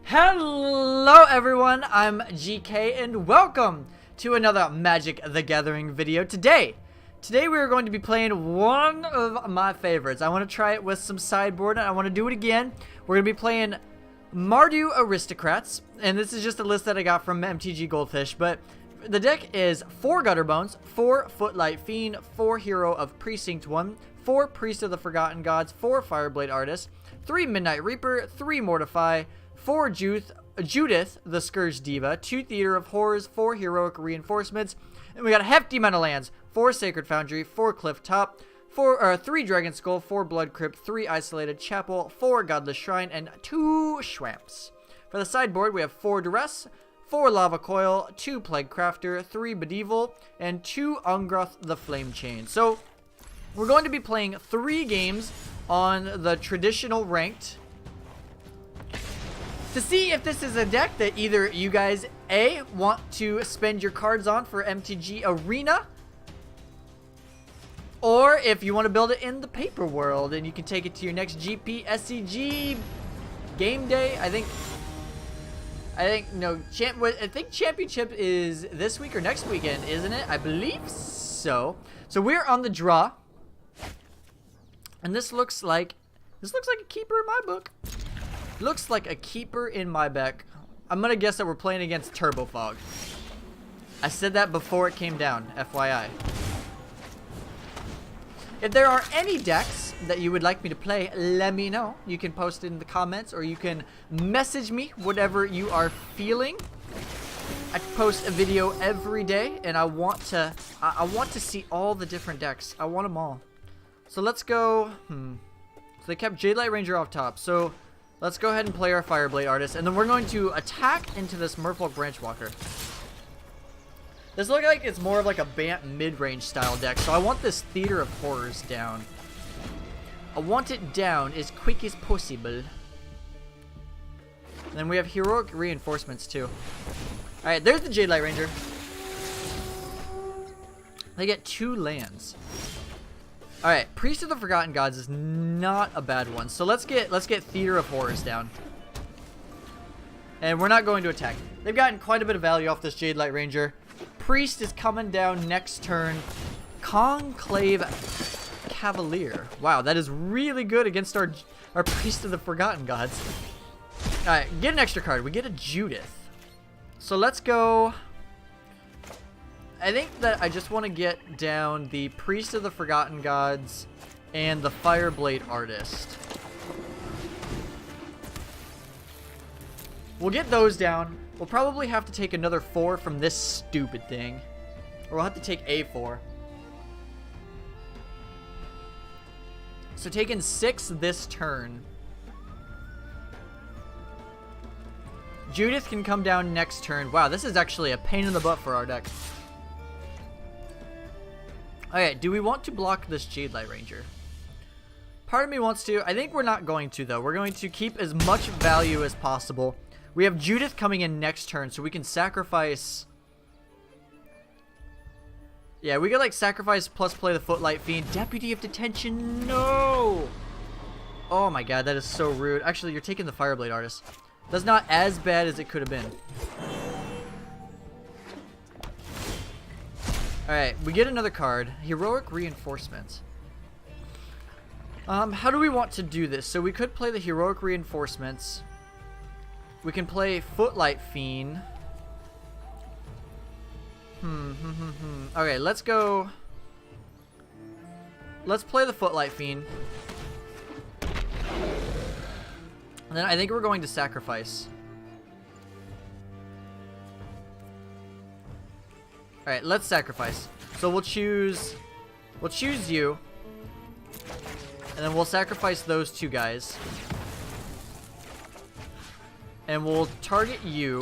Hello everyone, I'm GK and welcome to another Magic the Gathering video. Today we are going to be playing one of my favorites. I want to try it with some sideboard and I want to do it again. We're going to be playing Mardu Aristocrats, and this is just a list that I got from MTG Goldfish, but the deck is 4 Gutterbones, 4 Footlight Fiend, 4 Hero of Precinct 1, 4 Priest of the Forgotten Gods, 4 Fireblade Artist, 3 Midnight Reaper, 3 Mortify, 4 Judith the Scourge Diva, 2 Theater of Horrors, 4 Heroic Reinforcements, and we got a hefty amount of lands, 4 Sacred Foundry, 4 Cliff Top, 3 Dragon Skull, 4 Blood Crypt, 3 Isolated Chapel, 4 Godless Shrine, and 2 Schwamps. For the sideboard, we have 4 Duress, 4 Lava Coil, 2 Plague Crafter, 3 Bedevil, and 2 Ungroth the Flame Chain. So, we're going to be playing 3 games on the traditional ranked to see if this is a deck that either you guys A, want to spend your cards on for MTG Arena, or if you want to build it in the paper world and you can take it to your next GP SCG game day. I think championship is this week or next weekend, isn't it? I believe so. So we're on the draw, and this looks like a keeper in my book. Looks like a keeper in my deck. I'm gonna guess that we're playing against Turbo Fog. I said that before it came down, FYI. If there are any decks that you would like me to play, let me know. You can post it in the comments or you can message me, whatever you are feeling. I post a video every day and I want to see all the different decks. I want them all. So let's go. So they kept Jadelight Ranger off top. So let's go ahead and play our Fireblade Artist, and then we're going to attack into this Merfolk Branchwalker. This looks like it's more of like a Bant mid-range style deck, so I want this Theater of Horrors down. I want it down as quick as possible. And then we have Heroic Reinforcements too. Alright, there's the Jadelight Ranger. They get 2 lands. Alright, Priest of the Forgotten Gods is not a bad one. So let's get Theater of Horrors down. And we're not going to attack. They've gotten quite a bit of value off this Jadelight Ranger. Priest is coming down next turn. Conclave Cavalier. Wow, that is really good against our Priest of the Forgotten Gods. Alright, get an extra card. We get a Judith. So let's go. I think that I just want to get down the Priest of the Forgotten Gods and the Fireblade Artist. We'll get those down. We'll probably have to take another 4 from this stupid thing. Or we'll have to take a 4. So taking 6 this turn. Judith can come down next turn. Wow, this is actually a pain in the butt for our deck. Alright, do we want to block this Jadelight Ranger? Part of me wants to. I think we're not going to, though. We're going to keep as much value as possible. We have Judith coming in next turn, so we can sacrifice. Yeah, we can like sacrifice plus play the Footlight Fiend. Deputy of Detention, no! Oh my god, that is so rude. Actually, you're taking the Fireblade Artist. That's not as bad as it could have been. Alright, we get another card. Heroic Reinforcements. How do we want to do this? So we could play the Heroic Reinforcements. We can play Footlight Fiend. Okay, let's go. Let's play the Footlight Fiend. And then I think we're going to sacrifice. Alright, let's sacrifice. So we'll choose you. And then we'll sacrifice those 2 guys. And we'll target you.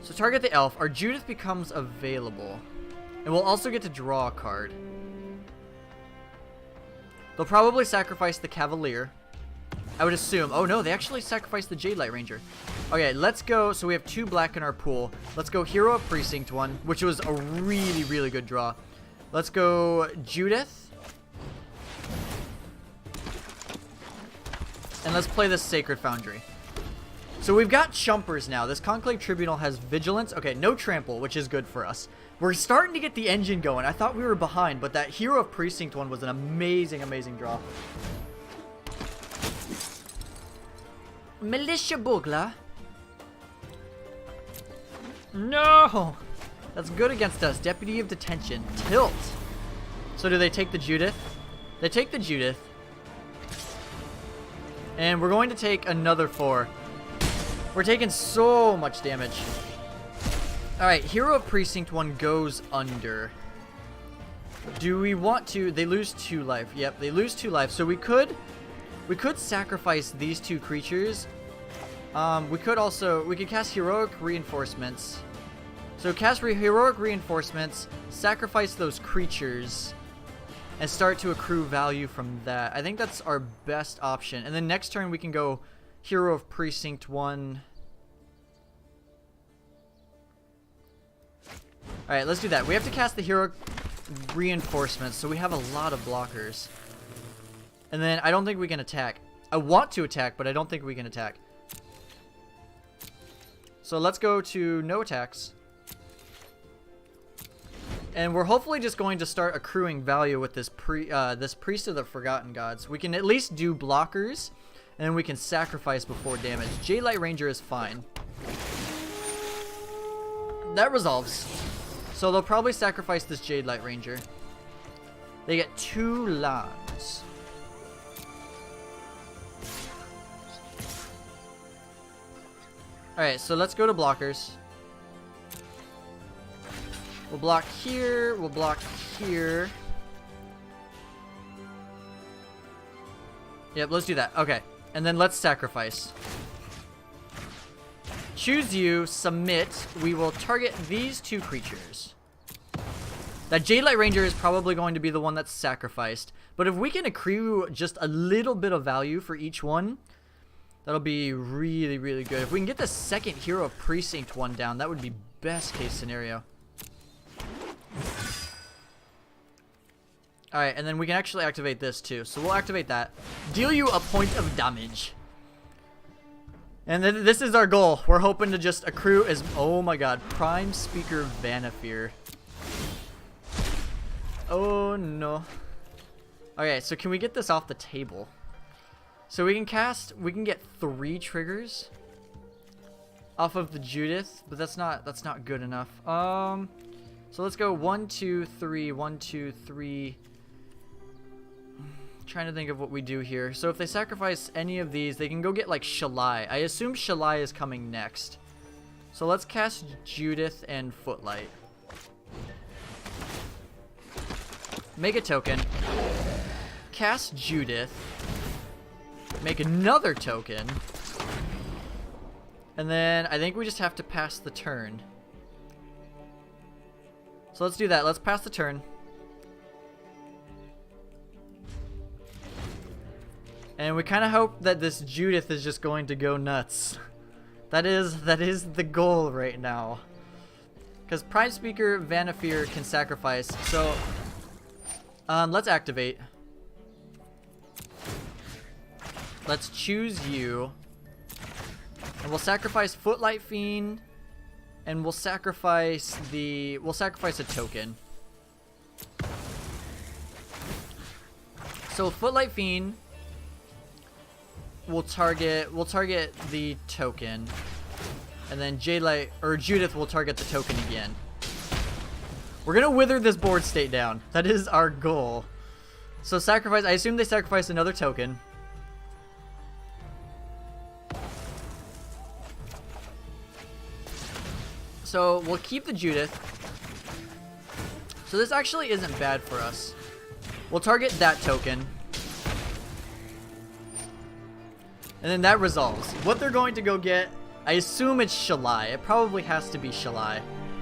So target the elf. Our Judith becomes available. And we'll also get to draw a card. They'll probably sacrifice the Cavalier, I would assume. Oh no, they actually sacrificed the Jadelight Ranger. Okay, let's go. So we have 2 black in our pool. Let's go Hero of Precinct 1, which was a really, really good draw. Let's go Judith. And let's play this Sacred Foundry. So we've got Chumpers now. This Conclave Tribunal has Vigilance. Okay, no Trample, which is good for us. We're starting to get the engine going. I thought we were behind, but that Hero of Precinct one was an amazing, amazing draw. Militia Bugler. No! That's good against us. Deputy of Detention. Tilt. So do they take the Judith? They take the Judith. And we're going to take another 4. We're taking so much damage. Alright, Hero of Precinct 1 goes under. Do we want to... They lose 2 life. Yep, they lose 2 life. So we could sacrifice these 2 creatures. We could cast Heroic Reinforcements. So cast Heroic Reinforcements, sacrifice those creatures, and start to accrue value from that. I think that's our best option. And then next turn we can go Hero of Precinct 1. Alright, let's do that. We have to cast the Heroic Reinforcements, so we have a lot of blockers. And then I don't think we can attack. I want to attack, but I don't think we can attack. So let's go to no attacks. And we're hopefully just going to start accruing value with this Priest of the Forgotten Gods. We can at least do blockers, and then we can sacrifice before damage. Jadelight Ranger is fine. That resolves. So they'll probably sacrifice this Jadelight Ranger. They get 2 lands. Alright, so let's go to blockers. We'll block here. We'll block here. Yep, let's do that. Okay. And then let's sacrifice. Choose you. Submit. We will target these 2 creatures. That Jadelight Ranger is probably going to be the one that's sacrificed. But if we can accrue just a little bit of value for each one, that'll be really, really good. If we can get the second Hero of Precinct one down, that would be best case scenario. Alright, and then we can actually activate this too. So we'll activate that. Deal you a point of damage. And then this is our goal. We're hoping to just accrue as... Oh my god. Prime Speaker Vanafear. Oh no. Okay, so can we get this off the table? So we can get 3 triggers off of the Judith, but that's not good enough. So let's go 1, 2, 3, 1, 2, 3. Trying to think of what we do here. So if they sacrifice any of these, they can go get like Shalai. I assume Shalai is coming next. So let's cast Judith and Footlight. Make a token. Cast Judith. Make another token. And then I think we just have to pass the turn. So let's do that. Let's pass the turn. And we kind of hope that this Judith is just going to go nuts. That is the goal right now. Because Prime Speaker Vanafear can sacrifice. So let's activate. Let's choose you. And we'll sacrifice Footlight Fiend. And we'll sacrifice a token. So Footlight Fiend will target the token. And then Judith will target the token again. We're gonna wither this board state down. That is our goal. So sacrifice, I assume they sacrifice another token. So we'll keep the Judith. So this actually isn't bad for us. We'll target that token. And then that resolves. What they're going to go get, I assume it's Shalai. It probably has to be Shalai.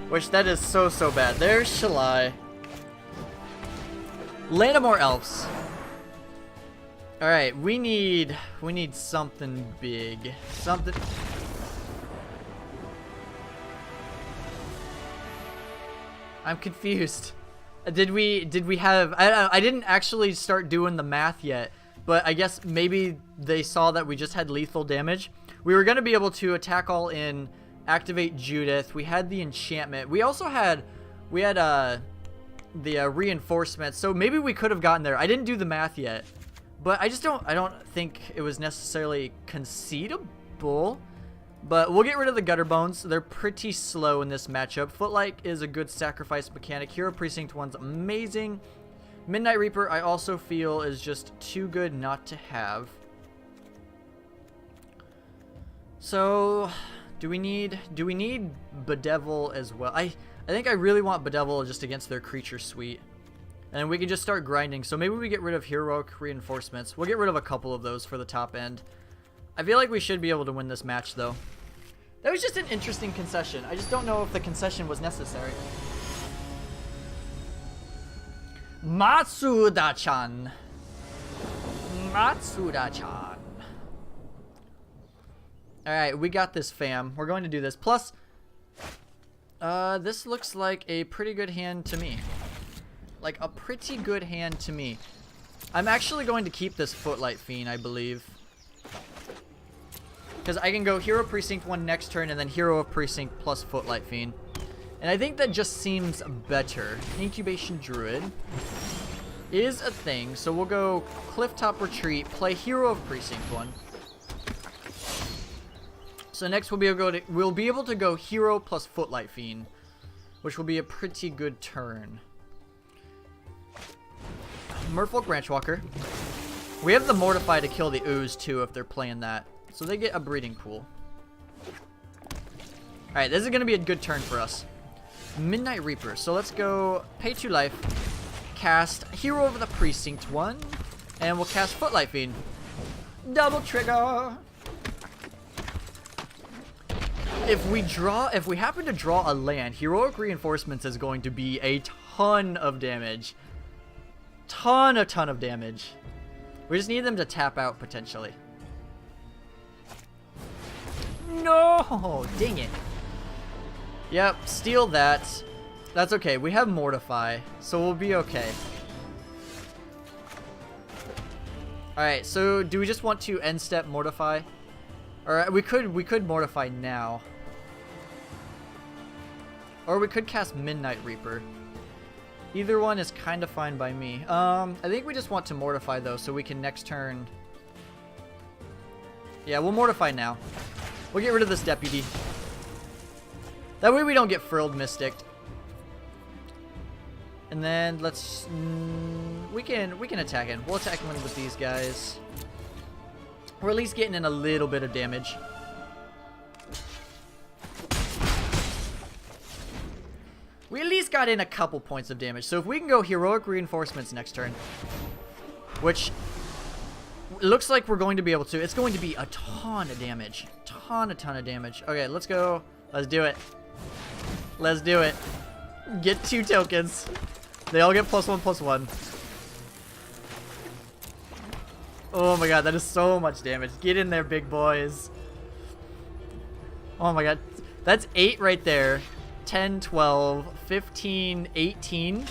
Which that is so bad. There's Shalai. Land of more elves. Alright, we need something big. Something. I'm confused. Did we have I didn't actually start doing the math yet. but I guess maybe they saw that we just had lethal damage. We were going to be able to attack all in, activate Judith. We had the enchantment. We also had, the reinforcements, so maybe we could have gotten there. I didn't do the math yet, but I don't think it was necessarily concedable. But we'll get rid of the Gutter Bones. They're pretty slow in this matchup. Footlight is a good sacrifice mechanic. Hero Precinct 1's amazing. Midnight Reaper, I also feel, is just too good not to have. So, do we need Bedevil as well? I think I really want Bedevil just against their creature suite. And then we can just start grinding. So maybe we get rid of Heroic Reinforcements. We'll get rid of a couple of those for the top end. I feel like we should be able to win this match, though. That was just an interesting concession. I just don't know if the concession was necessary. Matsuda-chan. Matsuda-chan. Alright, we got this, fam. We're going to do this. Plus, this looks like a pretty good hand to me. Like, a pretty good hand to me. I'm actually going to keep this Footlight Fiend, I believe. Because I can go Hero Precinct 1 next turn and then Hero of Precinct plus Footlight Fiend. And I think that just seems better. Incubation Druid is a thing. So we'll go Clifftop Retreat, play Hero of Precinct 1. So next we'll be able to go Hero plus Footlight Fiend, which will be a pretty good turn. Merfolk Branchwalker. We have the Mortify to kill the Ooze too if they're playing that. So they get a breeding pool. Alright, this is going to be a good turn for us. Midnight Reaper. So let's go pay 2 life, cast Hero of the Precinct 1, and we'll cast Footlight Fiend. Double trigger! If we happen to draw a land, Heroic Reinforcements is going to be a ton of damage. Ton of damage. We just need them to tap out potentially. No! Dang it. Yep, steal that. That's okay. We have Mortify, so we'll be okay. Alright, so do we just want to end step Mortify? Or we could Mortify now. Or we could cast Midnight Reaper. Either one is kind of fine by me. I think we just want to Mortify though, so we can next turn. Yeah, we'll Mortify now. We'll get rid of this Deputy. That way we don't get Frilled Mysticked. And then let's we can attack him. We'll attack him with these guys. We're at least getting in a little bit of damage. We at least got in a couple points of damage. So if we can go Heroic Reinforcements next turn, which looks like we're going to be able to, it's going to be a ton of damage. Ton of damage. Okay, let's go. Let's do it. Let's do it. Get 2 tokens. They all get +1/+1. Oh my god, that is so much damage. Get in there, big boys. Oh my god. That's 8 right there. 10, 12, 15, 18.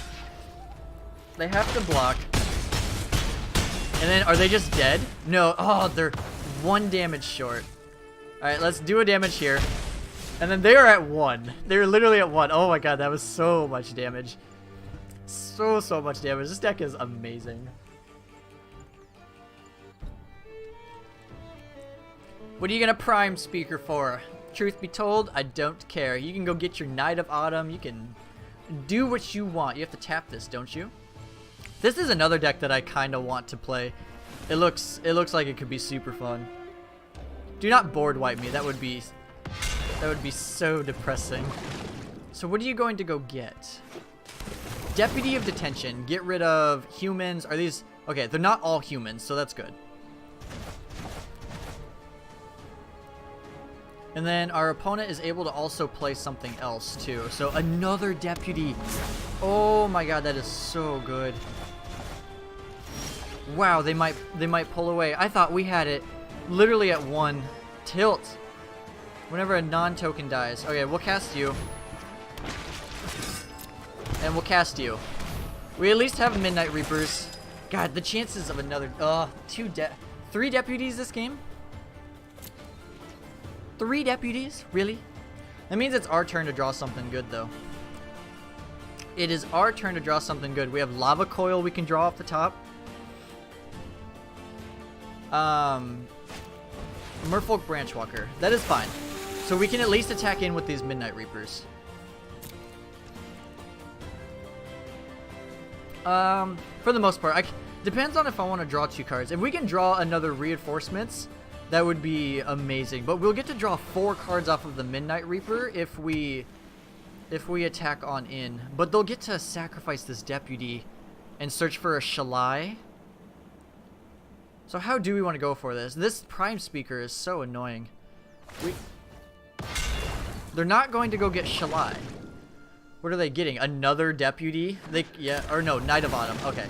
They have to block. And then, are they just dead? No. Oh, they're 1 damage short. Alright, let's do a damage here. And then they are at 1. They're literally at 1. Oh my god, that was so much damage. So much damage. This deck is amazing. What are you gonna Prime Speaker for? Truth be told, I don't care. You can go get your Knight of Autumn. You can do what you want. You have to tap this, don't you? This is another deck that I kind of want to play. It looks like it could be super fun. Do not board wipe me. That would be so depressing. So what are you going to go get? Deputy of Detention. Get rid of humans. Are these... Okay, they're not all humans, so that's good. And then our opponent is able to also play something else too. So another Deputy. Oh my god, that is so good. Wow, they might pull away. I thought we had it literally at 1 tilt. Whenever a non-token dies. Okay, we'll cast you. And we'll cast you. We at least have Midnight Reapers. God, the chances of another... three deputies this game? 3 deputies? Really? That means it's our turn to draw something good, though. It is our turn to draw something good. We have Lava Coil we can draw off the top. Merfolk Branchwalker. That is fine. So we can at least attack in with these Midnight Reapers. For the most part, depends on if I want to draw 2 cards. If we can draw another Reinforcements, that would be amazing. But we'll get to draw 4 cards off of the Midnight Reaper if we attack on in. But they'll get to sacrifice this Deputy and search for a Shalai. So how do we want to go for this? This Prime Speaker is so annoying. They're not going to go get Shalai. What are they getting? Another Deputy? Knight of Autumn. Okay.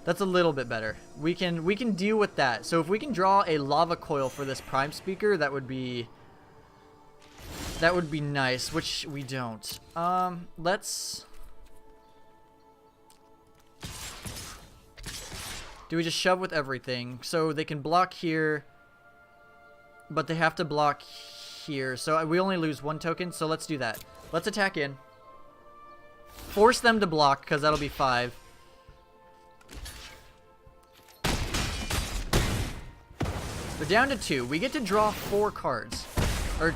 That's a little bit better. We can deal with that. So if we can draw a Lava Coil for this Prime Speaker, that would be nice, which we don't. Let's... Do we just shove with everything? So they can block here, but they have to block here. So we only lose 1 token, so let's do that. Let's attack in. Force them to block, because that'll be 5. We're down to 2. We get to draw 4 cards. Or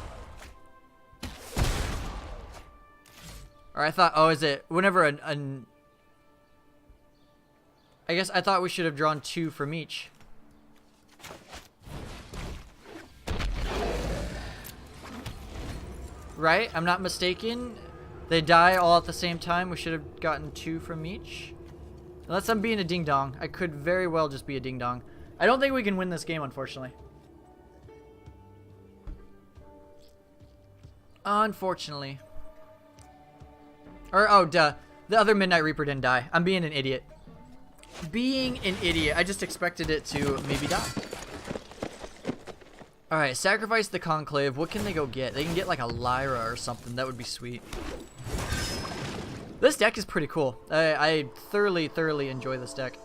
I thought, oh, is it whenever I guess I thought we should have drawn 2 from each. Right? I'm not mistaken. They die all at the same time. We should have gotten 2 from each. Unless I'm being a ding-dong. I could very well just be a ding-dong. I don't think we can win this game, unfortunately. Unfortunately. Or, oh, duh. The other Midnight Reaper didn't die. I'm being an idiot. I just expected it to maybe die. Alright, sacrifice the Conclave. What can they go get? They can get like a Lyra or something. That would be sweet. This deck is pretty cool. I thoroughly enjoy this deck.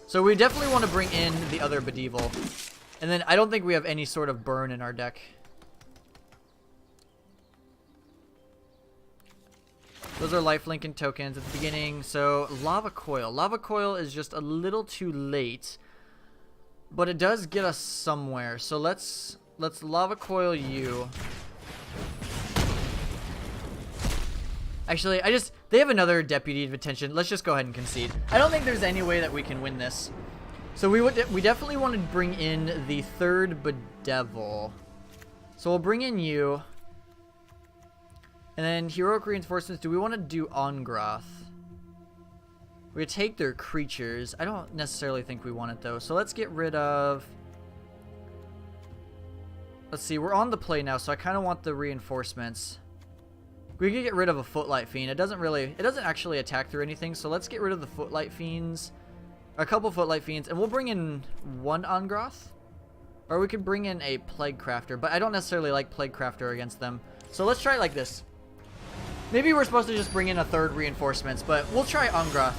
So we definitely want to bring in the other Bedevil. And then I don't think we have any sort of burn in our deck. Those are lifelink and tokens at the beginning. So Lava Coil. Lava Coil is just a little too late, but it does get us somewhere. So let's Lava Coil you. Actually, they have another Deputy of Attention. Let's just go ahead and concede. I don't think there's any way that we can win this. So we definitely want to bring in the 3rd Bedevil. So we'll bring in you. And then Heroic Reinforcements. Do we want to do Ongroth? We take their creatures. I don't necessarily think we want it though. So let's get rid of... Let's see, we're on the play now, so I kind of want the reinforcements. We can get rid of a Footlight Fiend. It doesn't actually attack through anything, so let's get rid of the Footlight Fiends. A couple Footlight Fiends, and we'll bring in 1 Ongroth. Or we could bring in a Plague Crafter, but I don't necessarily like Plague Crafter against them. So let's try it like this. Maybe we're supposed to just bring in a 3rd reinforcements, but we'll try Ongroth.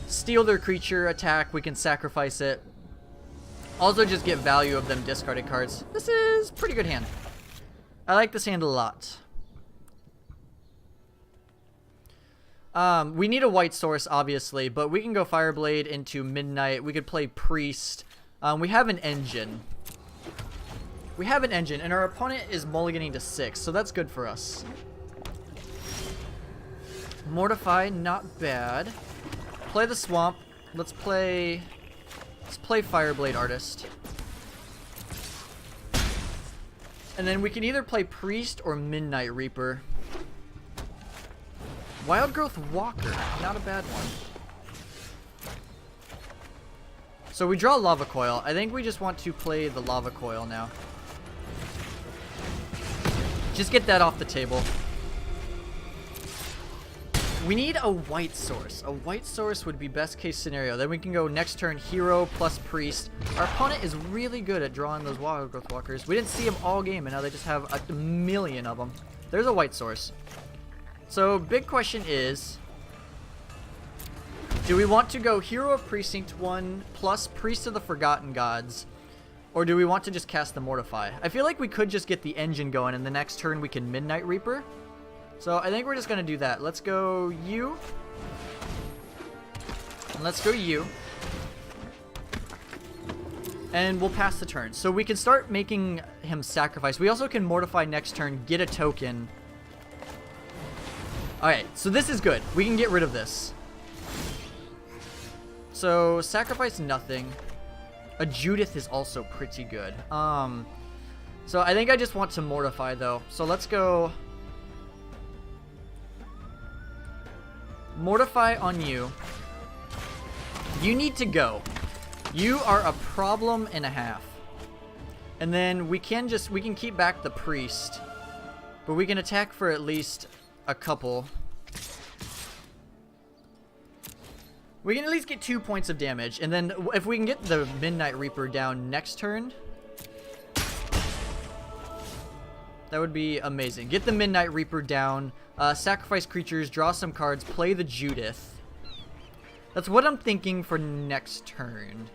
Steal their creature, attack, we can sacrifice it. Also just get value of them discarded cards. This is a pretty good hand. I like this hand a lot. We need a white source, obviously, but we can go Fireblade into Midnight. We could play Priest. We have an engine. And our opponent is mulliganing to 6, so that's good for us. Mortify, not bad. Play the Swamp. Let's play Fireblade Artist. And then we can either play Priest or Midnight Reaper. Wildgrowth Walker, not a bad one. So we draw Lava Coil. I think we just want to play the Lava Coil now. Just get that off the table. We need a white source. A white source would be best case scenario. Then we can go next turn Hero plus Priest. Our opponent is really good at drawing those Wildgrowth Walkers. We didn't see them all game, and now they just have a million of them. There's a white source. So big question is, Do we want to go Hero of Precinct 1 plus Priest of the Forgotten Gods? Or do we want to just cast the Mortify? I feel like we could just get the engine going, and the next turn we can Midnight Reaper. So I think we're just going to do that. Let's go you. And let's go you. And we'll pass the turn. So we can start making him sacrifice. We also can Mortify next turn, get a token. Alright, so this is good. We can get rid of this. So, sacrifice nothing. A Judith is also pretty good. So I think I just want to Mortify though. So let's go Mortify on you. You need to go. You are a problem and a half. And then we can keep back the Priest. But we can attack for at least a couple. We can at least get 2 points of damage, and then if we can get the Midnight Reaper down next turn, that would be amazing. Get the Midnight Reaper down, sacrifice creatures, draw some cards, play the Judith. That's what I'm thinking for next turn.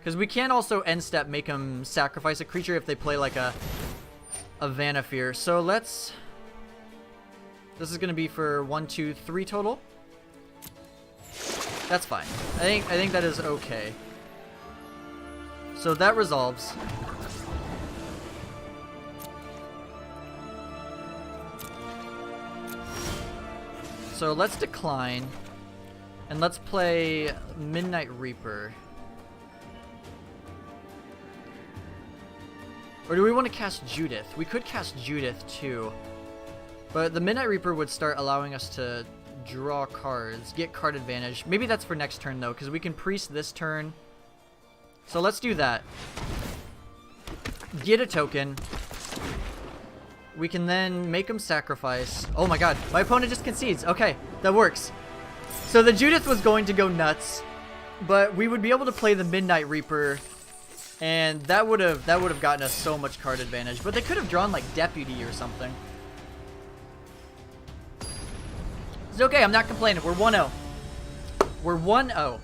Because we can also end step make them sacrifice a creature if they play like a Vanafear. So let's... This is going to be for 1, 2, 3 total. That's fine. I think that is okay. So that resolves. So let's decline. And let's play Midnight Reaper. Or do we want to cast Judith? We could cast Judith too. But the Midnight Reaper would start allowing us to draw cards, get card advantage. Maybe that's for next turn though, because we can Priest this turn. So let's do that. Get a token. We can then make him sacrifice. Oh my god, my opponent just concedes. Okay, that works. So the Judith was going to go nuts, but we would be able to play the Midnight Reaper, and that would have gotten us so much card advantage. But they could have drawn like Deputy or something. It's okay, I'm not complaining. We're 1-0. We're 1-0.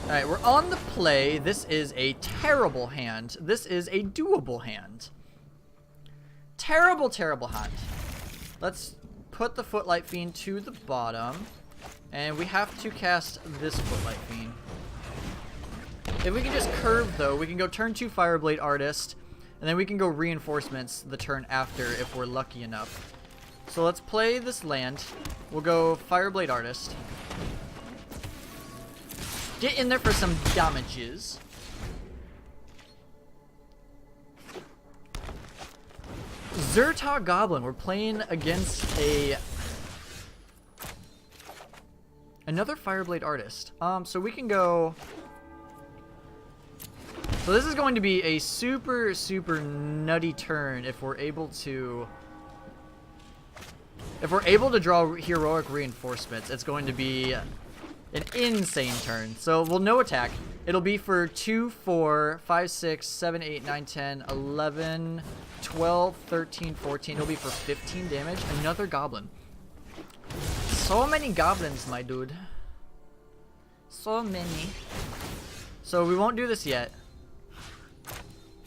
Alright, we're on the play. This is a terrible hand. This is a doable hand. Terrible, terrible hand. Let's put the Footlight Fiend to the bottom. And we have to cast this Footlight Fiend. If we can just curve, though, we can go turn 2 Fireblade Artist. And then we can go Reinforcements the turn after if we're lucky enough. So let's play this land. We'll go Fireblade Artist. Get in there for some damages. Zerta Goblin. We're playing against another Fireblade Artist. So we can go... So this is going to be a super, super nutty turn if we're able to... If we're able to draw Heroic Reinforcements, it's going to be an insane turn. So we'll no attack. It'll be for 2, 4, 5, 6, 7, 8, 9, 10, 11, 12, 13, 14. It'll be for 15 damage. Another Goblin. So many Goblins, my dude. So many. So we won't do this yet.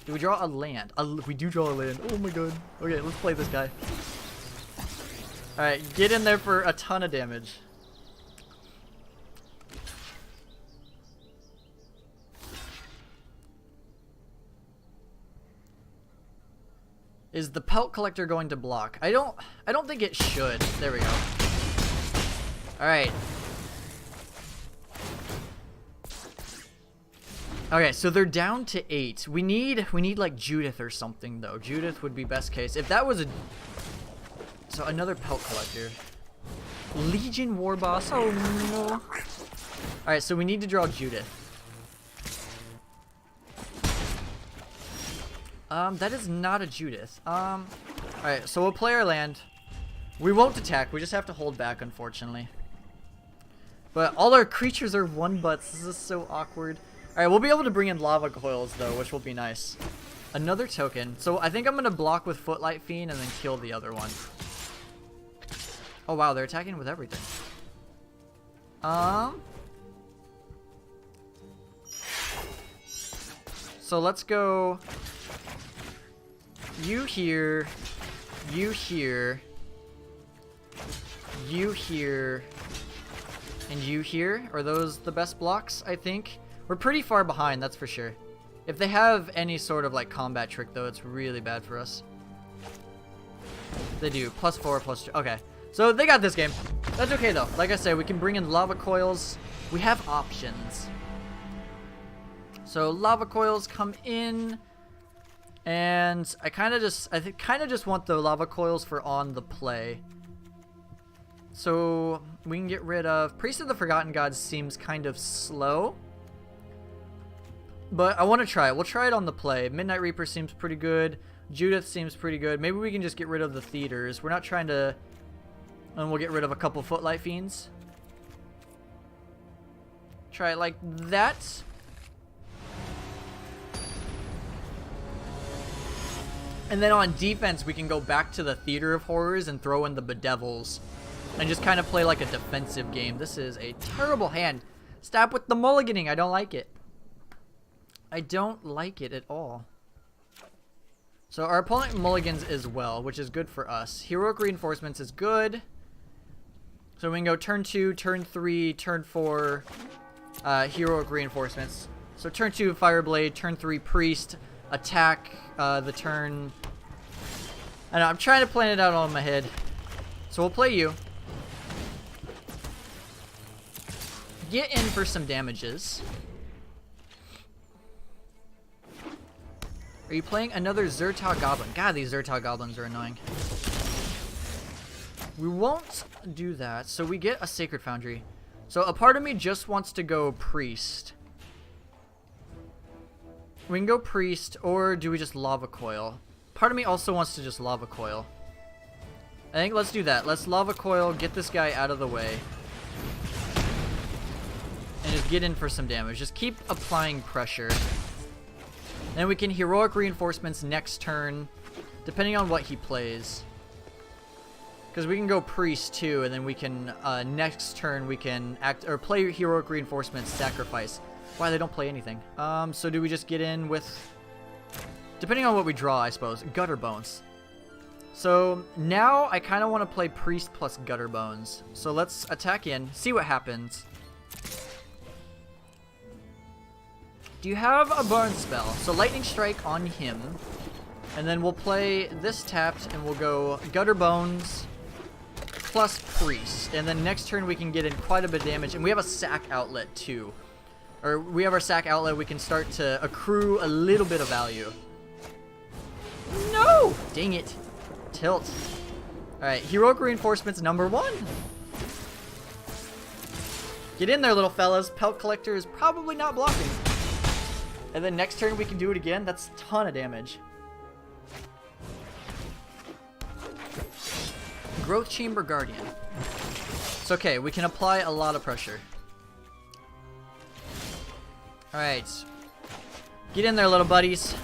Do we draw a land? We do draw a land. Oh my god. Okay, let's play this guy. Alright, get in there for a ton of damage. Is the Pelt Collector going to block? I don't think it should. There we go. Alright. Okay, so they're down to 8. We need like Judith or something though. Judith would be best case. If that was a... So another Pelt Collector. Legion War Boss. Oh no. Alright, so we need to draw Judith. That is not a Judith. Alright, so we'll play our land. We won't attack, we just have to hold back, unfortunately. But all our creatures are 1-butts. This is so awkward. Alright, we'll be able to bring in Lava Coils, though, which will be nice. Another token. So I think I'm going to block with Footlight Fiend and then kill the other one. Oh wow, they're attacking with everything. So let's go. You here. You here. You here. And you here. Are those the best blocks, I think? We're pretty far behind, that's for sure. If they have any sort of like combat trick though, it's really bad for us. They do. +4, +2. Okay. So they got this game. That's okay though. Like I said, we can bring in lava coils. We have options. So lava coils come in. And I kind of just want the lava coils for on the play. So we can get rid of Priest of the Forgotten Gods. Seems kind of slow, but I want to try it. We'll try it on the play. Midnight Reaper seems pretty good. Judith seems pretty good. Maybe we can just get rid of the theaters. We're not trying to, and we'll get rid of a couple Footlight Fiends. Try it like that. And then on defense, we can go back to the Theater of Horrors and throw in the Bedevils. And just kind of play like a defensive game. This is a terrible hand. Stop with the mulliganing. I don't like it. I don't like it at all. So our opponent mulligans as well, which is good for us. Heroic Reinforcements is good. So we can go turn 2, turn 3, turn 4, Heroic Reinforcements. So turn 2, Fireblade, turn 3, Priest, attack the turn. I know, I'm trying to plan it out on my head. So we'll play you. Get in for some damages. Are you playing another Zertal Goblin? God, these Zertal Goblins are annoying. We won't do that. So we get a Sacred Foundry. So a part of me just wants to go Priest. We can go Priest, or do we just Lava Coil? Part of me also wants to just Lava Coil. I think let's do that. Let's Lava Coil, get this guy out of the way. And just get in for some damage. Just keep applying pressure. Then we can Heroic Reinforcements next turn, depending on what he plays. Because we can go Priest too, and then we can, next turn we can act, or play Heroic Reinforcements, sacrifice. Why, they don't play anything. So do we just get in with, depending on what we draw, I suppose, Gutter Bones. So now I kind of want to play Priest plus Gutter Bones. So let's attack in, see what happens. Do you have a burn spell? So Lightning Strike on him. And then we'll play this tapped and we'll go Gutter Bones plus Priest. And then next turn we can get in quite a bit of damage. And we have a sack outlet too. Or we have our sack outlet, we can start to accrue a little bit of value. No! Dang it. Tilt. Alright, Heroic Reinforcements number 1. Get in there, little fellas. Pelt Collector is probably not blocking. And then next turn we can do it again. That's a ton of damage. Growth Chamber Guardian. It's okay, we can apply a lot of pressure. Alright. Get in there, little buddies.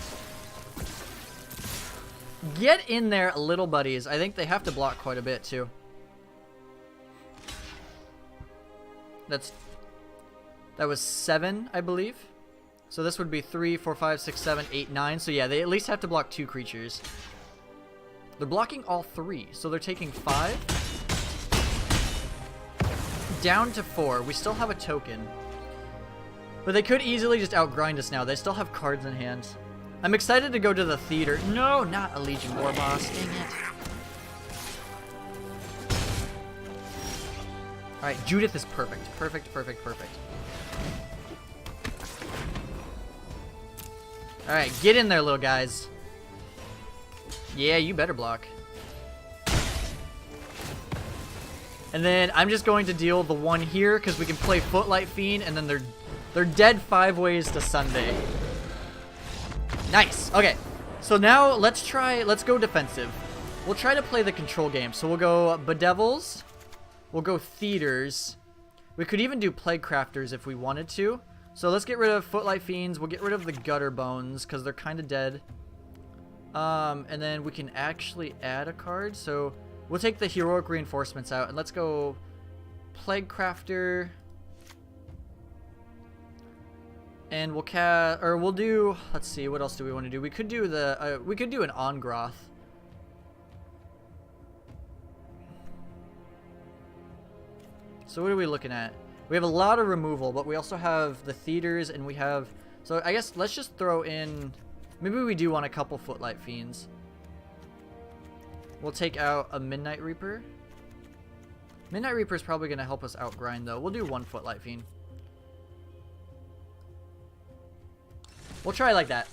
Get in there, little buddies. I think they have to block quite a bit, too. That was 7, I believe. So this would be 3, 4, 5, 6, 7, 8, 9. So yeah, they at least have to block 2 creatures. They're blocking all 3, so they're taking 5. Down to 4. We still have a token. But they could easily just outgrind us now. They still have cards in hand. I'm excited to go to the theater. No, not a Legion War Boss. Dang it. Alright, Judith is perfect. Perfect, perfect, perfect. Alright, get in there, little guys. Yeah, you better block. And then I'm just going to deal the 1 here, because we can play Footlight Fiend, and then they're dead 5 ways to Sunday. Nice. Okay. So now let's go defensive. We'll try to play the control game. So we'll go Bedevils. We'll go Theaters. We could even do Plague Crafters if we wanted to. So let's get rid of Footlight Fiends. We'll get rid of the Gutter Bones because they're kind of dead. And then we can actually add a card. So We'll take the heroic reinforcements out and let's go Plague Crafter. And we'll do, let's see, what else do we want to do? We could do an Ongroth. So what are we looking at? We have a lot of removal, but we also have the theaters and we have, so I guess let's just throw in, maybe we do want a couple Footlight Fiends. We'll take out a Midnight Reaper. Midnight Reaper is probably going to help us outgrind though. We'll do one Footlight Fiend. We'll try like that.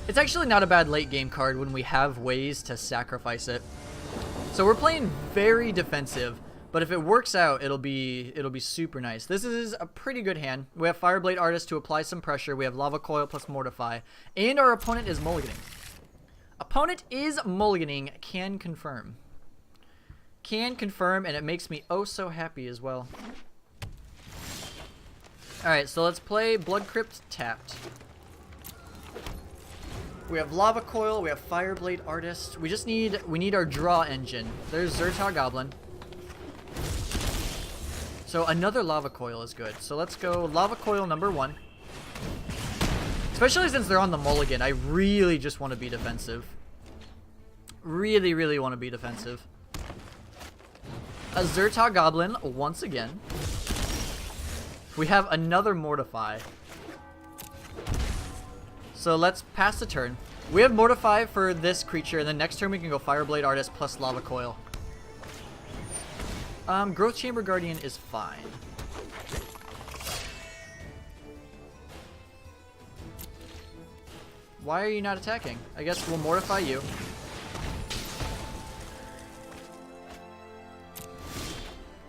It's actually not a bad late game card when we have ways to sacrifice it. So we're playing very defensive, but if it works out, it'll be super nice. This is a pretty good hand. We have Fireblade Artist to apply some pressure. We have Lava Coil plus Mortify, and our opponent is mulliganing. Opponent is mulliganing. Can confirm. Can confirm, and it makes me oh so happy as well. Alright, so let's play Blood Crypt tapped. We have Lava Coil, we have Fireblade Artist. We need our draw engine. There's Zertal Goblin. So another Lava Coil is good. So let's go Lava Coil number 1. Especially since they're on the mulligan, I really just want to be defensive. Really, really want to be defensive. A Zertal Goblin once again. We have another Mortify. So let's pass the turn. We have Mortify for this creature, and then next turn we can go Fireblade Artist plus Lava Coil. Growth Chamber Guardian is fine. Why are you not attacking? I guess we'll Mortify you.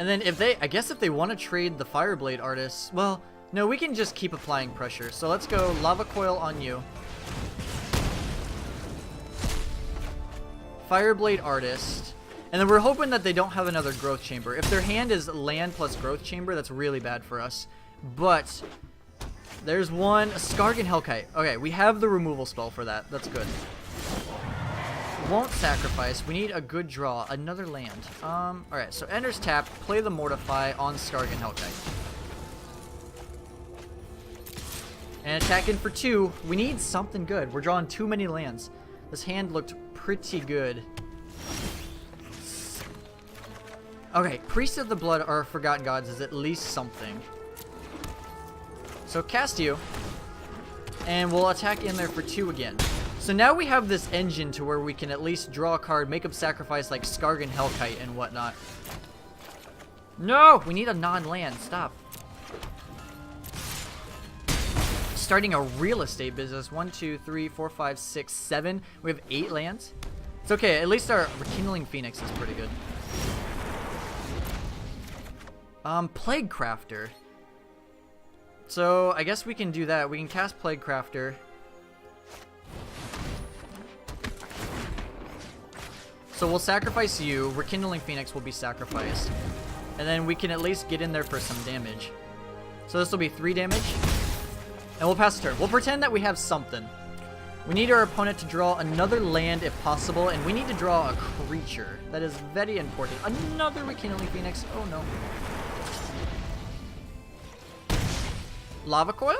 And then if they want to trade the Fireblade Artist, well, no, we can just keep applying pressure. So let's go Lava Coil on you. Fireblade Artist. And then we're hoping that they don't have another Growth Chamber. If their hand is land plus Growth Chamber, that's really bad for us. But there's one, Skargan Hellkite. Okay, we have the removal spell for that. That's good. Won't sacrifice. We need a good draw. Another land. Alright, so Ender's tapped. Play the Mortify on Skargan Hellkite. And attacking for 2. We need something good. We're drawing too many lands. This hand looked pretty good. Okay, Priest of the Blood or Forgotten Gods is at least something. So cast you. And we'll attack in there for 2 again. So now we have this engine to where we can at least draw a card, make them sacrifice like Skargan Hellkite and whatnot. No! We need a non-land. Stop. Starting a real estate business. 1, 2, 3, 4, 5, 6, 7. We have 8 lands. It's okay. At least our Rekindling Phoenix is pretty good. Plague Crafter. So I guess we can do that. We can cast Plague Crafter. So we'll sacrifice you. Rekindling Phoenix will be sacrificed. And then we can at least get in there for some damage. So this will be 3 damage. And we'll pass the turn. We'll pretend that we have something. We need our opponent to draw another land if possible. And we need to draw a creature. That is very important. Another Rekindling Phoenix. Oh no. Lava Coil?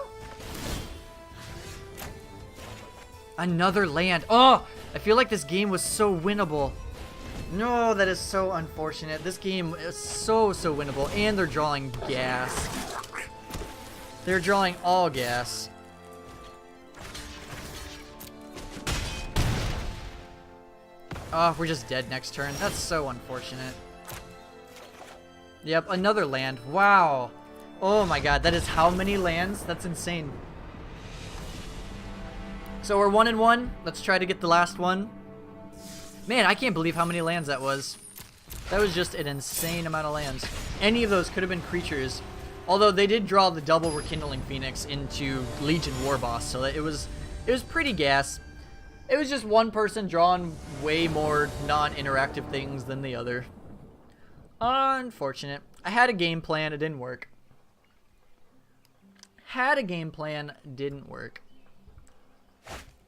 Another land. Oh! I feel like this game was so winnable. No, that is so unfortunate. This game is so winnable. And they're drawing gas. They're drawing all gas. Oh, we're just dead next turn. That's so unfortunate. Yep, another land. Wow. Oh my god, that is how many lands? That's insane. So we're 1-1. Let's try to get the last one. Man, I can't believe how many lands that was. That was just an insane amount of lands. Any of those could have been creatures. Although they did draw the double Rekindling Phoenix into Legion War Boss, so that it was pretty gas. It was just one person drawing way more non-interactive things than the other. Unfortunate. I had a game plan, it didn't work. Had a game plan, didn't work.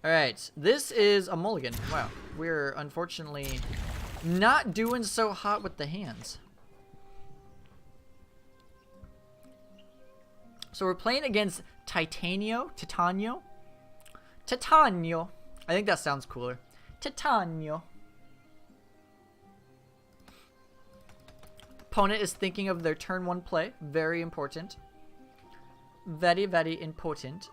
Alright, this is a mulligan. Wow, we're unfortunately not doing so hot with the hands. So we're playing against Titanio. I think that sounds cooler. Titanio. Opponent is thinking of their turn 1 play. Very important. Very, very important.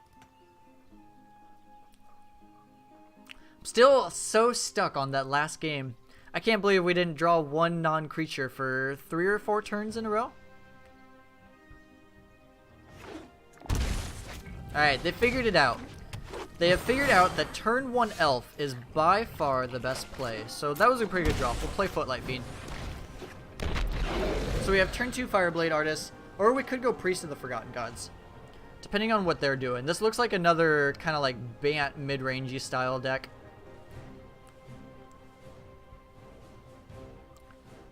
I'm still so stuck on that last game. I can't believe we didn't draw 1 non-creature for 3 or 4 turns in a row. Alright, they figured it out. They have figured out that turn 1 elf is by far the best play. So that was a pretty good draw. We'll play Footlight Fiend. So we have turn 2 Fireblade Artist, or we could go Priest of the Forgotten Gods, depending on what they're doing. This looks like another kind of like Bant mid-rangey style deck.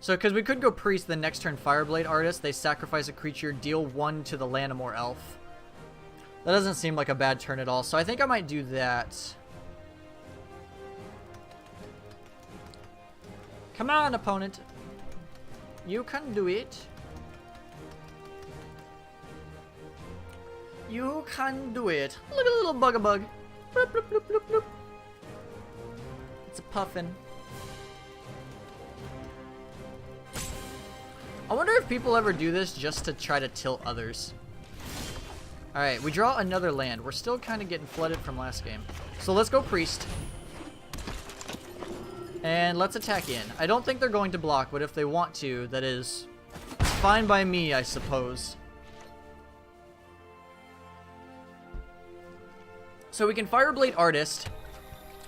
So because we could go Priest, the next turn Fireblade Artist, they sacrifice a creature, deal 1 to the Lanamore Elf. That doesn't seem like a bad turn at all, so I think I might do that. Come on, opponent. You can do it. You can do it. Look at the little bug-a-bug. Bloop, bloop, bloop, bloop, bloop. It's a puffin. I wonder if people ever do this just to try to tilt others. Alright, we draw another land. We're still kind of getting flooded from last game. So let's go Priest. And let's attack in. I don't think they're going to block, but if they want to, that is fine by me, I suppose. So we can Fireblade Artist.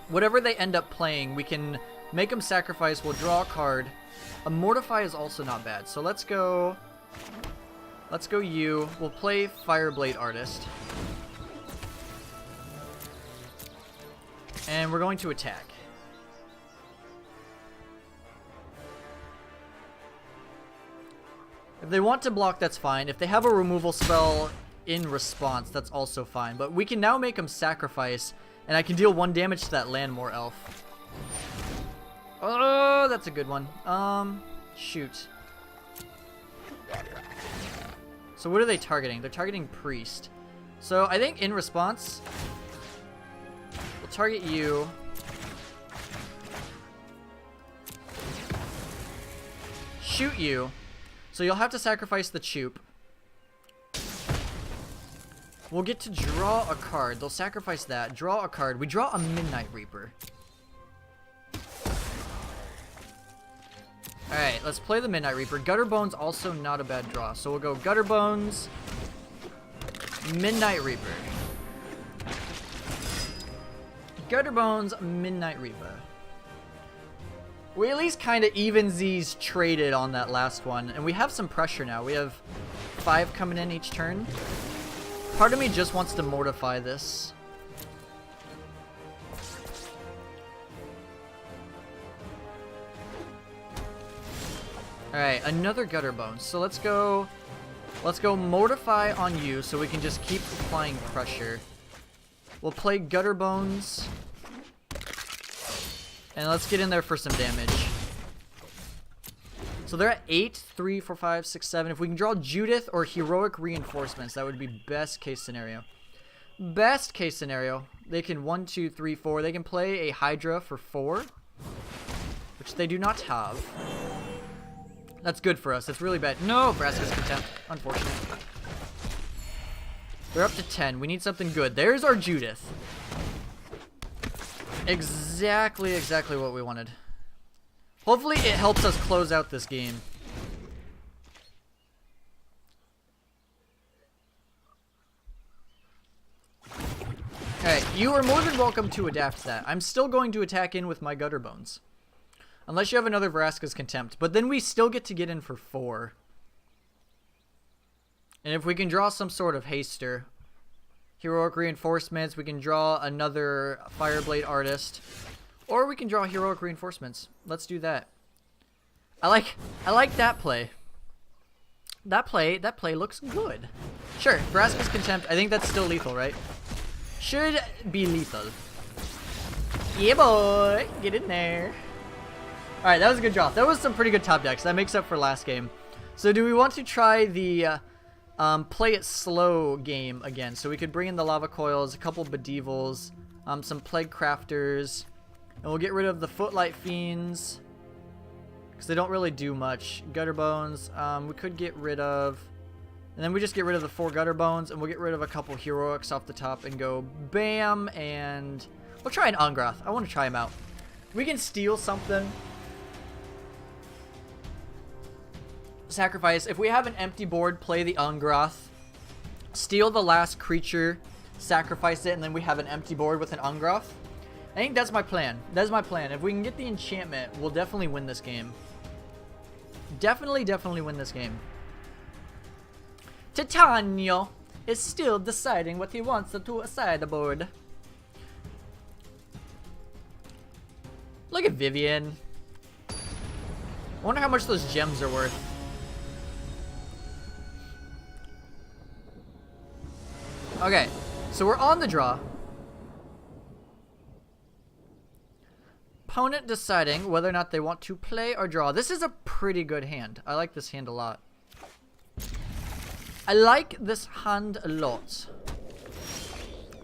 Whatever they end up playing, we can make them sacrifice. We'll draw a card. A Mortify is also not bad. So let's go... Let's go you. We'll play Fireblade Artist. And we're going to attack. If they want to block, that's fine. If they have a removal spell in response, that's also fine. But we can now make them sacrifice, and I can deal 1 damage to that Landmore Elf. Oh, that's a good one. Shoot. So what are they targeting? They're targeting Priest. So I think in response, we'll target you. Shoot you. So you'll have to sacrifice the Choop. We'll get to draw a card. They'll sacrifice that. Draw a card. We draw a Midnight Reaper. Alright, let's play the Midnight Reaper. Gutter Bones also not a bad draw. So we'll go Gutter Bones, Midnight Reaper. Gutter Bones, Midnight Reaper. We at least kind of evensies traded on that last one. And we have some pressure now. We have 5 coming in each turn. Part of me just wants to mortify this. Alright, another Gutter Bones. So let's go Mortify on you so we can just keep applying pressure. We'll play Gutter Bones. And let's get in there for some damage. So they're at 8, 3, 4, 5, 6, 7. If we can draw Judith or Heroic Reinforcements, that would be best case scenario. Best case scenario. They can 1, 2, 3, 4. They can play a Hydra for 4. Which they do not have. That's good for us. It's really bad. No! Vraska's Contempt. Unfortunate. They're up to 10. We need something good. There's our Judith. Exactly what we wanted. Hopefully it helps us close out this game. Alright, you are more than welcome to adapt that. I'm still going to attack in with my Gutter Bones. Unless you have another Vraska's Contempt. But then we still get to get in for 4. And if we can draw some sort of haster, Heroic Reinforcements, we can draw another Fireblade Artist. Or we can draw Heroic Reinforcements. Let's do that. I like that play. That play looks good. Sure, Vraska's Contempt. I think that's still lethal, right? Should be lethal. Yeah, boy. Get in there. Alright, that was a good draw. That was some pretty good top decks. That makes up for last game. So do we want to try the play it slow game again? So we could bring in the lava coils, a couple bedevils, some plague crafters, and we'll get rid of the footlight fiends because they don't really do much. Gutter bones, we could get rid of, and then we just get rid of the 4 gutter bones, and we'll get rid of a couple heroics off the top and go bam, and we'll try an Ungroth. I want to try him out. We can steal something. Sacrifice. If we have an empty board, play the Ungroth. Steal the last creature, sacrifice it, and then we have an empty board with an Ungroth. I think that's my plan. That's my plan. If we can get the enchantment, we'll definitely win this game. Definitely win this game. Titania is still deciding what he wants to a sideboard. Look at Vivian. I wonder how much those gems are worth. Okay, so we're on the draw. Opponent deciding whether or not they want to play or draw. This is a pretty good hand. I like this hand a lot. I like this hand a lot.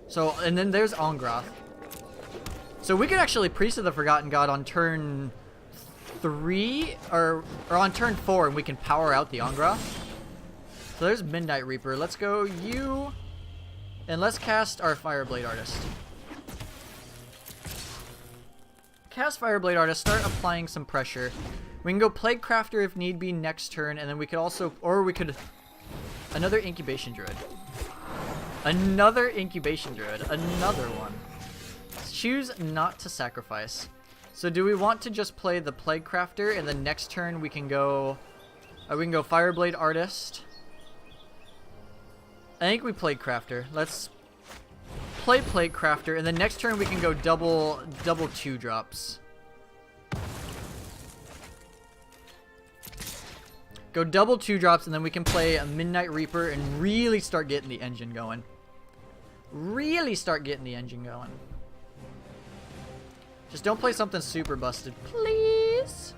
So, and then there's Ungroth. So we could actually Priest of the Forgotten God on turn 3, or on turn 4, and we can power out the Ungroth. So there's Midnight Reaper. Let's go you, and let's cast our Fireblade Artist. Cast Fireblade Artist, start applying some pressure. We can go Plague Crafter if need be next turn, and then we could also, or we could, another Incubation Druid. Another Incubation Druid, another one. Choose not to sacrifice. So do we want to just play the Plague Crafter, and then next turn we can go Fireblade Artist. I think we Plague Crafter. Let's play Plague Crafter, and then next turn we can go double 2-drops. Go double 2-drops, and then we can play a Midnight Reaper and really start getting the engine going. Really start getting the engine going. Just don't play something super busted, please.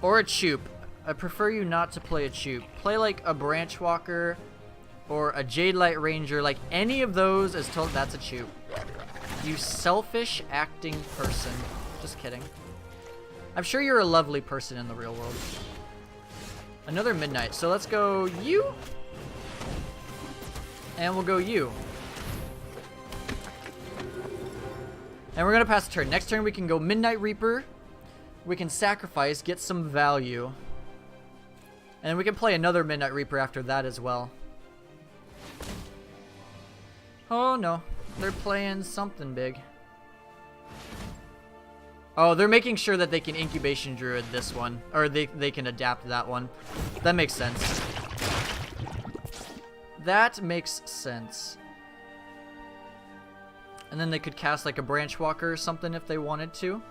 Or a Choop. I prefer you not to play a Choop. Play like a Branchwalker or a Jadelight Ranger. Like any of those is told that's a Choop. You selfish acting person. Just kidding. I'm sure you're a lovely person in the real world. Another Midnight. So let's go you. And we'll go you. And we're going to pass the turn. Next turn we can go Midnight Reaper. We can sacrifice, get some value. And we can play another Midnight Reaper after that as well. Oh no. They're playing something big. Oh, they're making sure that they can Incubation Druid this one. Or they can adapt that one. That makes sense. That makes sense. And then they could cast like a Branchwalker or something if they wanted to.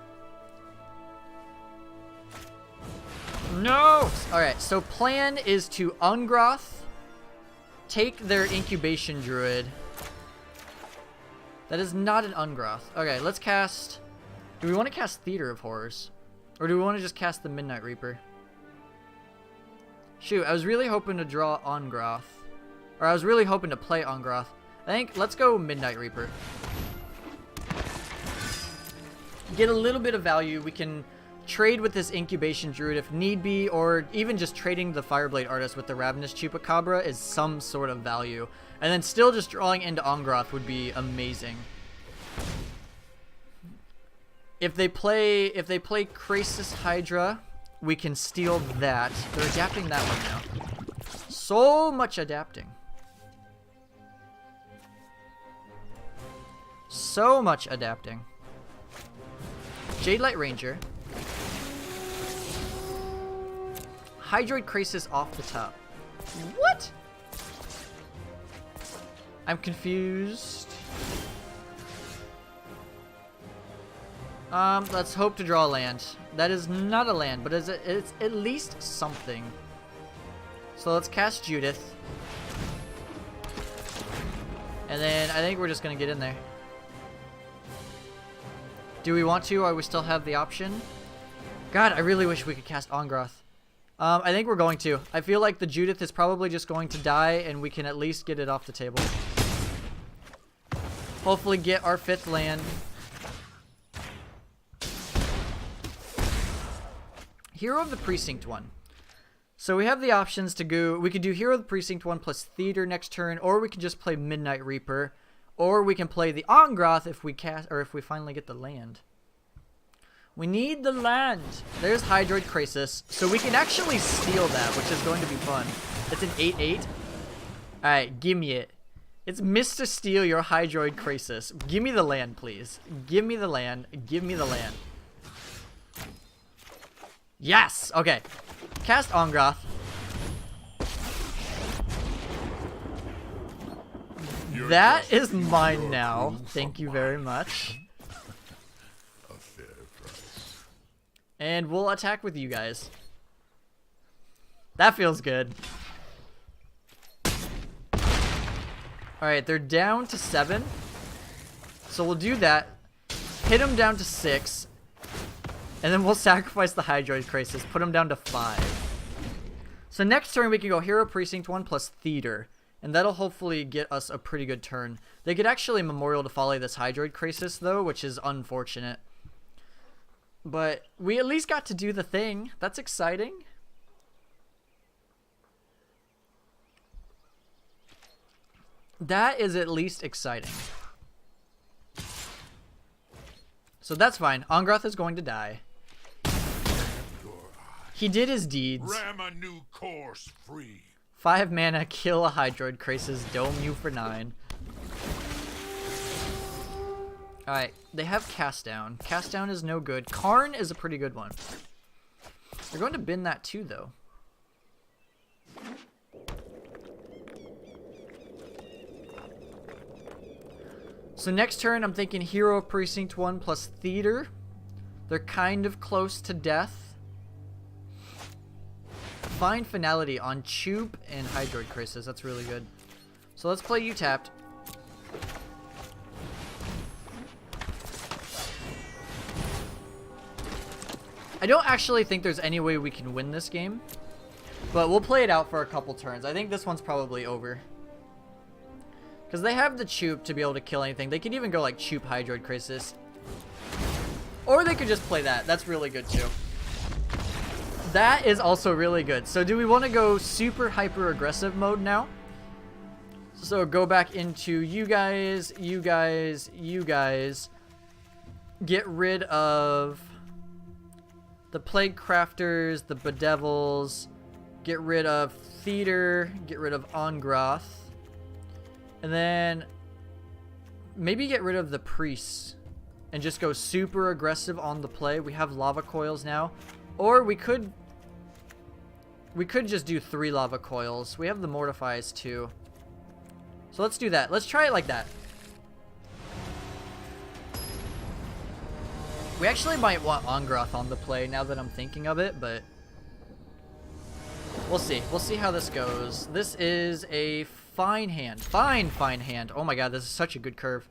No! Alright, so plan is to Ungroth, take their Incubation Druid. That is not an Ungroth. Okay, let's cast... Do we want to cast Theater of Horrors? Or do we want to just cast the Midnight Reaper? Shoot, I was really hoping to draw Ungroth. Or I was really hoping to play Ungroth. I think, let's go Midnight Reaper. Get a little bit of value. We can trade with this Incubation Druid if need be, or even just trading the Fireblade Artist with the Ravenous Chupacabra is some sort of value. And then still just drawing into Ungroth would be amazing. If they play Krasis Hydra, we can steal that. They're adapting that one now. So much adapting. So much adapting. Jadelight Ranger. Hydroid Krasis off the top. What? I'm confused. Let's hope to draw a land. That is not a land, but it's at least something. So let's cast Judith. And then I think we're just gonna get in there. Do we want to, or we still have the option? God, I really wish we could cast Ongroth. I think we're going to. I feel like the Judith is probably just going to die, and we can at least get it off the table. Hopefully get our 5th land. Hero of the Precinct 1. So we have the options to go. We could do Hero of the Precinct 1 plus Theater next turn, or we can just play Midnight Reaper, or we can play the Ongroth if we cast, or if we finally get the land. We need the land. There's Hydroid Krasis, so we can actually steal that, which is going to be fun. It's an 8/8. All right, give me it. It's Mr. Steal your Hydroid Krasis. Give me the land, please. Give me the land. Give me the land. Yes. Okay. Cast Ongroth. That is mine now. Thank you very much. And we'll attack with you guys. That feels good. Alright, they're down to 7. So we'll do that. Hit them down to 6. And then we'll sacrifice the Hydroid Krasis. Put them down to 5. So next turn we can go Hero Precinct 1 plus Theater. And that'll hopefully get us a pretty good turn. They could actually Memorial to Folly this Hydroid Krasis though, which is unfortunate. But we at least got to do the thing. That's exciting. That is at least exciting. So that's fine. Ongroth is going to die. He did his deeds. Ram a new course free. 5 mana, kill a Hydroid Krasis, dome you for 9. Alright, they have Cast Down. Cast Down is no good. Karn is a pretty good one. They're going to bin that too, though. So next turn, I'm thinking Hero of Precinct 1 plus Theater. They're kind of close to death. Find Finality on Choop and Hydroid Krasis. That's really good. So let's play you tapped. I don't actually think there's any way we can win this game, but we'll play it out for a couple turns. I think this one's probably over. Because they have the Choop to be able to kill anything. They could even go like Choop Hydroid Krasis. Or they could just play that. That's really good too. That is also really good. So do we want to go super hyper aggressive mode now? So go back into you guys, you guys, you guys. Get rid of the Plague Crafters, the Bedevils. Get rid of Theater. Get rid of Ongroth. And then maybe get rid of the Priests and just go super aggressive on the play. We have Lava Coils now. Or we could just do 3 Lava Coils. We have the Mortifies too. So let's do that. Let's try it like that. We actually might want Ongroth on the play now that I'm thinking of it, but we'll see. We'll see how this goes. This is a fine hand. Fine hand. Oh my god, this is such a good curve.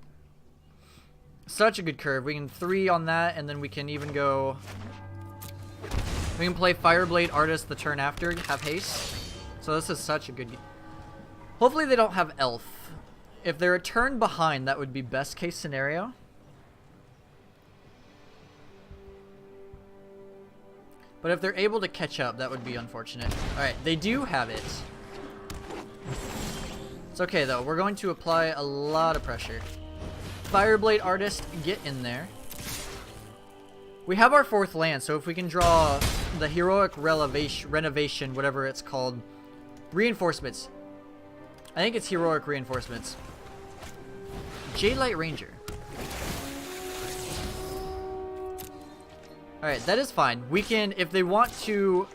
Such a good curve. We can 3 on that, and then we can even go... We can play Fireblade Artist the turn after, have haste. So this is such a good... Hopefully they don't have Elf. If they're a turn behind, that would be best case scenario. But if they're able to catch up, that would be unfortunate. Alright, they do have it. It's okay though, we're going to apply a lot of pressure. Fireblade Artist, get in there. We have our 4th land, so if we can draw the Heroic Renovation, whatever it's called. Reinforcements. I think it's Heroic Reinforcements. Jadelight Ranger. Alright, that is fine. We can, if they want to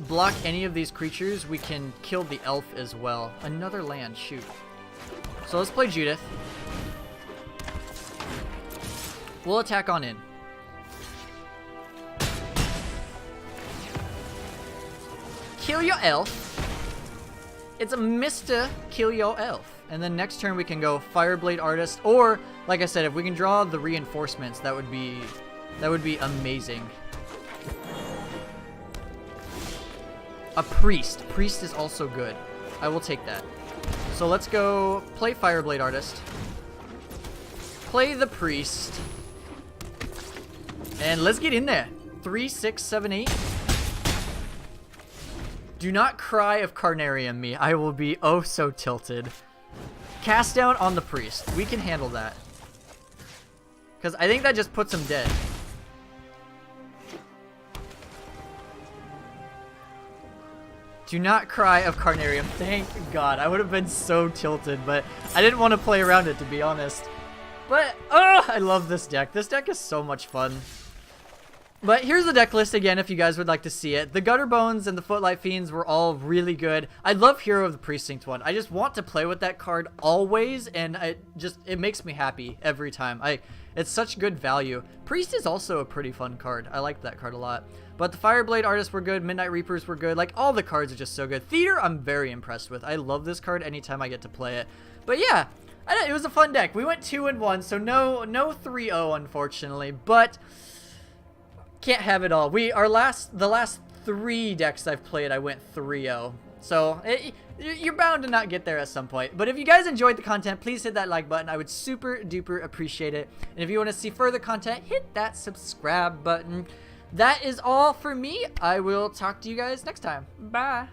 block any of these creatures, we can kill the elf as well. Another land, shoot. So let's play Judith. We'll attack on in. Kill your elf. it's a Mr. Kill Your Elf. And then next turn we can go Fireblade Artist, or like I said, if we can draw the reinforcements, that would be amazing. A Priest. Priest is also good. I will take that. So let's go play Fireblade Artist. Play the Priest. And let's get in there. 3, 6, 7, 8. Do not cry of Carnarium me. I will be oh so tilted. Cast down on the Priest. We can handle that. Because I think that just puts him dead. Do not cry of Carnarium. Thank God. I would have been so tilted, but I didn't want to play around it, to be honest. But, oh, I love this deck. This deck is so much fun. But here's the deck list again if you guys would like to see it. The Gutter Bones and the Footlight Fiends were all really good. I love Hero of the Precinct one. I just want to play with that card always, and it makes me happy every time. It's such good value. Priest is also a pretty fun card. I like that card a lot. But the Fireblade Artists were good. Midnight Reapers were good. Like, all the cards are just so good. Theater, I'm very impressed with. I love this card anytime I get to play it. But yeah, it was a fun deck. We went 2-1, so no 3-0, unfortunately. But can't have it all. The last 3 decks I've played, I went 3-0. So you're bound to not get there at some point. But if you guys enjoyed the content, please hit that like button. I would super duper appreciate it. And if you want to see further content, hit that subscribe button. That is all for me. I will talk to you guys next time. Bye.